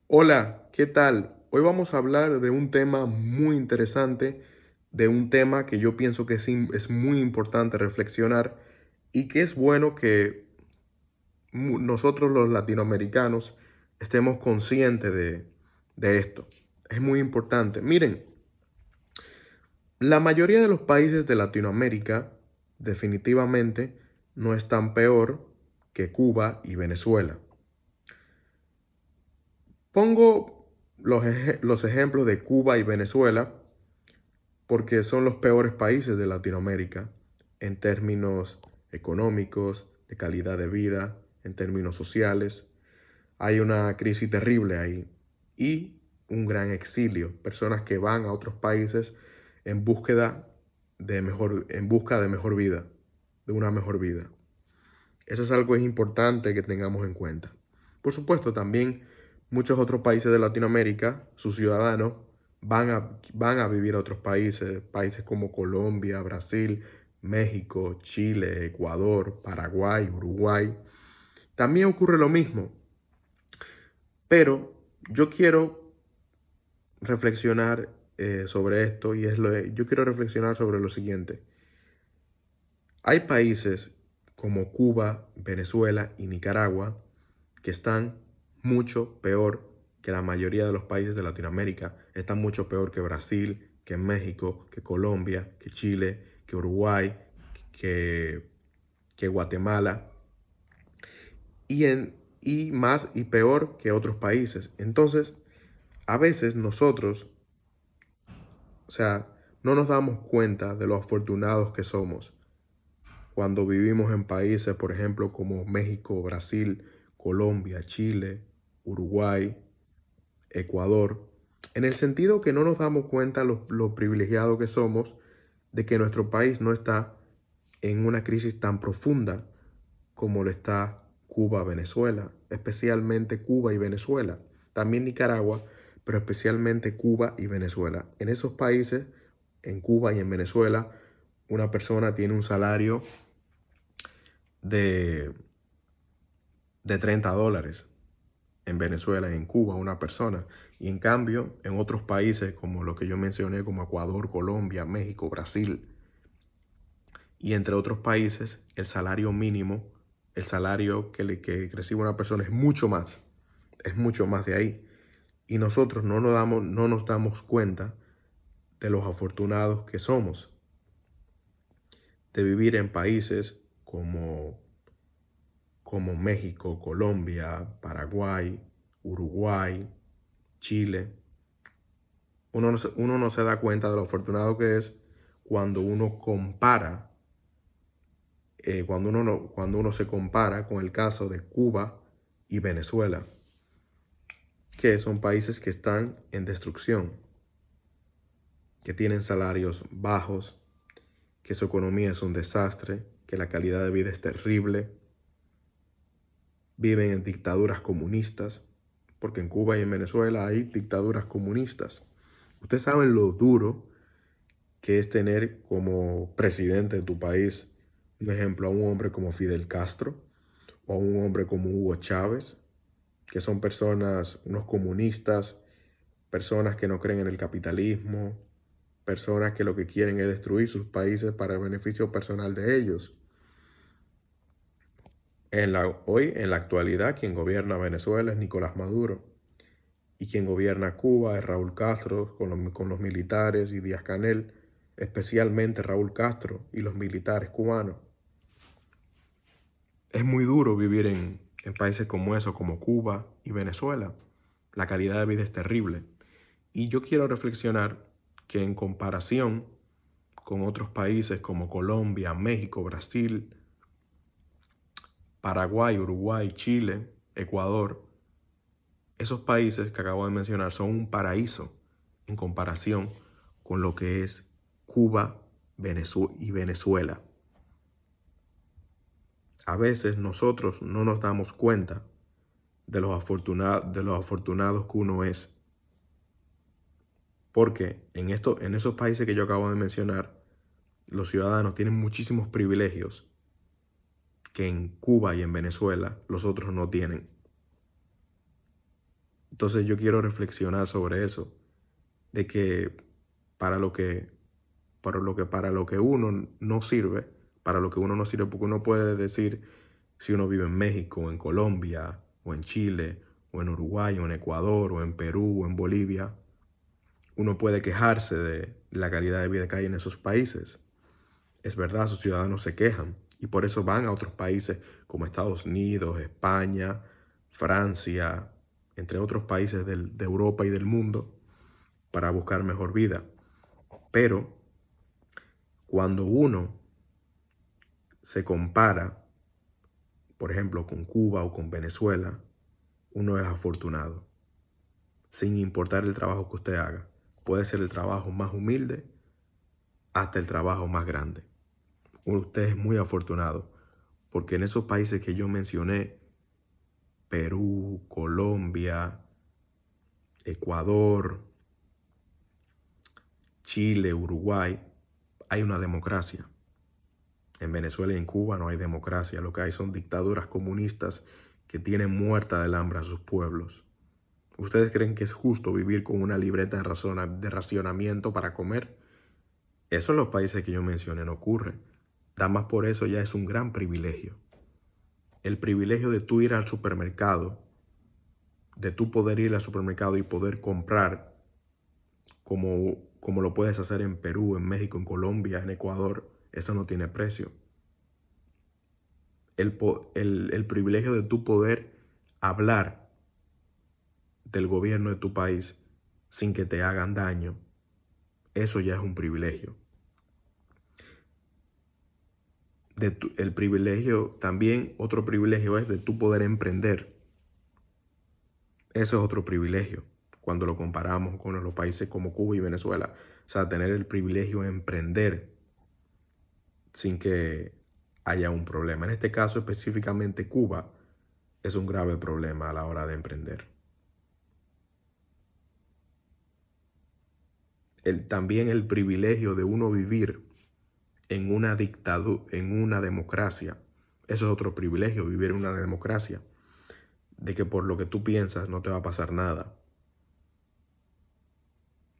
Hola, ¿qué tal? Hoy vamos a hablar de un tema muy interesante, de un tema que yo pienso que es muy importante reflexionar y que es bueno que nosotros los latinoamericanos estemos conscientes de esto. Es muy importante. Miren, la mayoría de los países de Latinoamérica definitivamente no están peor que Cuba y Venezuela. Pongo los ejemplos de Cuba y Venezuela porque son los peores países de Latinoamérica en términos económicos, de calidad de vida, en términos sociales. Hay una crisis terrible ahí y un gran exilio, personas que van a otros países en búsqueda en busca de mejor vida, de una mejor vida. Eso es algo importante que tengamos en cuenta. Por supuesto, también muchos otros países de Latinoamérica, sus ciudadanos van a vivir a otros países, países como Colombia, Brasil, México, Chile, Ecuador, Paraguay, Uruguay. También ocurre lo mismo, pero yo quiero reflexionar sobre esto y yo quiero reflexionar sobre lo siguiente. Hay países como Cuba, Venezuela y Nicaragua que están mucho peor que la mayoría de los países de Latinoamérica. Están mucho peor que Brasil, que México, que Colombia, que Chile, que Uruguay, que, que Guatemala y más y peor que otros países. Entonces, a veces nosotros, o sea, no nos damos cuenta de lo afortunados que somos cuando vivimos en países, por ejemplo, como México, Brasil, Colombia, Chile, Uruguay, Ecuador, en el sentido que no nos damos cuenta lo privilegiados que somos de que nuestro país no está en una crisis tan profunda como lo está Cuba, Venezuela, especialmente Cuba y Venezuela, también Nicaragua, pero especialmente Cuba y Venezuela. En esos países, en Cuba y en Venezuela, una persona tiene un salario de, de $30 en Venezuela y en Cuba, una persona. Y en cambio, en otros países como lo que yo mencioné, como Ecuador, Colombia, México, Brasil, y entre otros países, el salario mínimo, el salario que recibe una persona es mucho más de ahí. Y nosotros no nos damos cuenta de los afortunados que somos, de vivir en países como México, Colombia, Paraguay, Uruguay, Chile. Uno no se da cuenta de lo afortunado que es cuando uno compara, cuando uno se compara con el caso de Cuba y Venezuela, que son países que están en destrucción, que tienen salarios bajos, que su economía es un desastre, que la calidad de vida es terrible, viven en dictaduras comunistas, porque en Cuba y en Venezuela hay dictaduras comunistas. Ustedes saben lo duro que es tener como presidente de tu país, un ejemplo, a un hombre como Fidel Castro o a un hombre como Hugo Chávez, que son personas, unos comunistas, personas que no creen en el capitalismo, personas que lo que quieren es destruir sus países para el beneficio personal de ellos. Hoy, en la actualidad, quien gobierna Venezuela es Nicolás Maduro y quien gobierna Cuba es Raúl Castro con los militares y Díaz-Canel, especialmente Raúl Castro y los militares cubanos. Es muy duro vivir en países como eso, como Cuba y Venezuela. La calidad de vida es terrible. Y yo quiero reflexionar que en comparación con otros países como Colombia, México, Brasil, Paraguay, Uruguay, Chile, Ecuador, esos países que acabo de mencionar son un paraíso en comparación con lo que es Cuba y Venezuela. A veces nosotros no nos damos cuenta de los afortunados que uno es. Porque en esos países que yo acabo de mencionar, los ciudadanos tienen muchísimos privilegios que en Cuba y en Venezuela los otros no tienen. Entonces yo quiero reflexionar sobre eso, de que para lo que, para lo que uno no sirve, para lo que uno no sirve, porque uno puede decir si uno vive en México, o en Colombia, o en Chile, o en Uruguay, o en Ecuador, o en Perú, o en Bolivia, uno puede quejarse de la calidad de vida que hay en esos países. Es verdad, sus ciudadanos se quejan y por eso van a otros países como Estados Unidos, España, Francia, entre otros países de Europa y del mundo para buscar mejor vida. Pero cuando uno se compara, por ejemplo, con Cuba o con Venezuela, uno es afortunado, sin importar el trabajo que usted haga. Puede ser el trabajo más humilde hasta el trabajo más grande. Usted es muy afortunado, porque en esos países que yo mencioné, Perú, Colombia, Ecuador, Chile, Uruguay, hay una democracia. En Venezuela y en Cuba no hay democracia, lo que hay son dictaduras comunistas que tienen muerta del hambre a sus pueblos. ¿Ustedes creen que es justo vivir con una libreta de racionamiento para comer? Eso en los países que yo mencioné no ocurre. Nada más por eso ya es un gran privilegio. El privilegio de tú ir al supermercado, de tú poder ir al supermercado y poder comprar como lo puedes hacer en Perú, en México, en Colombia, en Ecuador, eso no tiene precio. El privilegio de tú poder hablar del gobierno de tu país sin que te hagan daño, eso ya es un privilegio. El privilegio, también otro privilegio es de tú poder emprender. Eso es otro privilegio cuando lo comparamos con los países como Cuba y Venezuela. O sea, tener el privilegio de emprender sin que haya un problema. En este caso específicamente Cuba es un grave problema a la hora de emprender. También el privilegio de uno vivir en una dictadura, en una democracia. Eso es otro privilegio, vivir en una democracia. De que por lo que tú piensas no te va a pasar nada.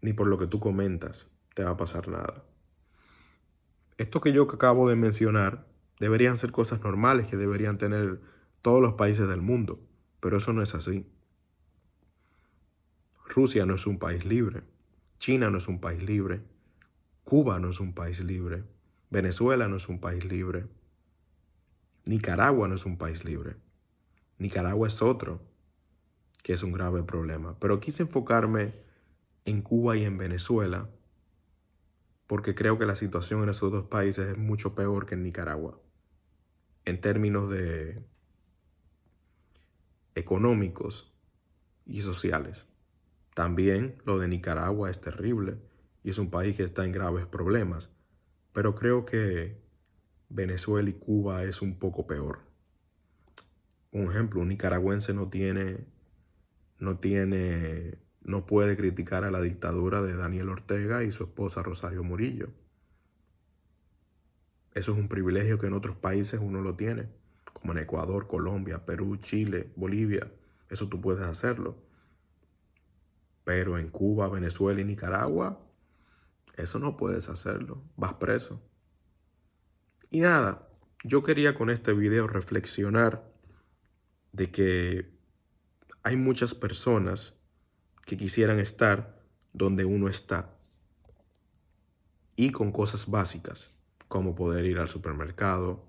Ni por lo que tú comentas te va a pasar nada. Esto que yo acabo de mencionar deberían ser cosas normales que deberían tener todos los países del mundo, pero eso no es así. Rusia no es un país libre, China no es un país libre, Cuba no es un país libre, Venezuela no es un país libre, Nicaragua no es un país libre. Nicaragua es otro, que es un grave problema. Pero quise enfocarme en Cuba y en Venezuela porque creo que la situación en esos dos países es mucho peor que en Nicaragua en términos de económicos y sociales. También lo de Nicaragua es terrible y es un país que está en graves problemas, pero creo que Venezuela y Cuba es un poco peor. Un ejemplo, un nicaragüense no puede criticar a la dictadura de Daniel Ortega y su esposa Rosario Murillo. Eso es un privilegio que en otros países uno lo tiene, como en Ecuador, Colombia, Perú, Chile, Bolivia. Eso tú puedes hacerlo. Pero en Cuba, Venezuela y Nicaragua, eso no puedes hacerlo. Vas preso. Y nada, yo quería con este video reflexionar de que hay muchas personas que quisieran estar donde uno está y con cosas básicas, como poder ir al supermercado,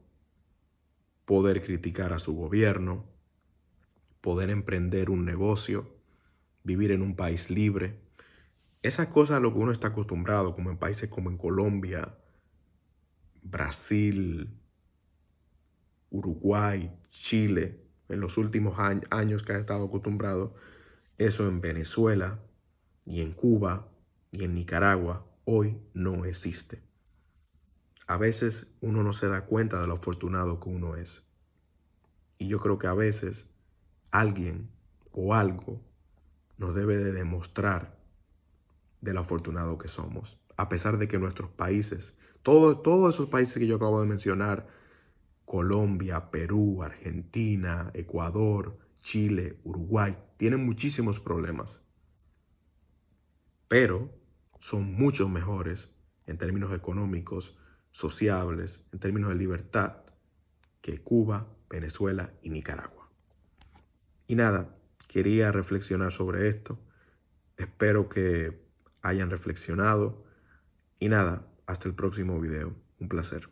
poder criticar a su gobierno, poder emprender un negocio, vivir en un país libre. Esas cosas a lo que uno está acostumbrado, como en países como en Colombia, Brasil, Uruguay, Chile, en los últimos años que ha estado acostumbrado, eso en Venezuela y en Cuba y en Nicaragua hoy no existe. A veces uno no se da cuenta de lo afortunado que uno es. Y yo creo que a veces alguien o algo nos debe de demostrar de lo afortunado que somos. A pesar de que nuestros países, todos esos países que yo acabo de mencionar, Colombia, Perú, Argentina, Ecuador, Chile, Uruguay, tienen muchísimos problemas, pero son mucho mejores en términos económicos, sociables, en términos de libertad, que Cuba, Venezuela y Nicaragua. Y nada, quería reflexionar sobre esto. Espero que hayan reflexionado. Y nada, hasta el próximo video. Un placer.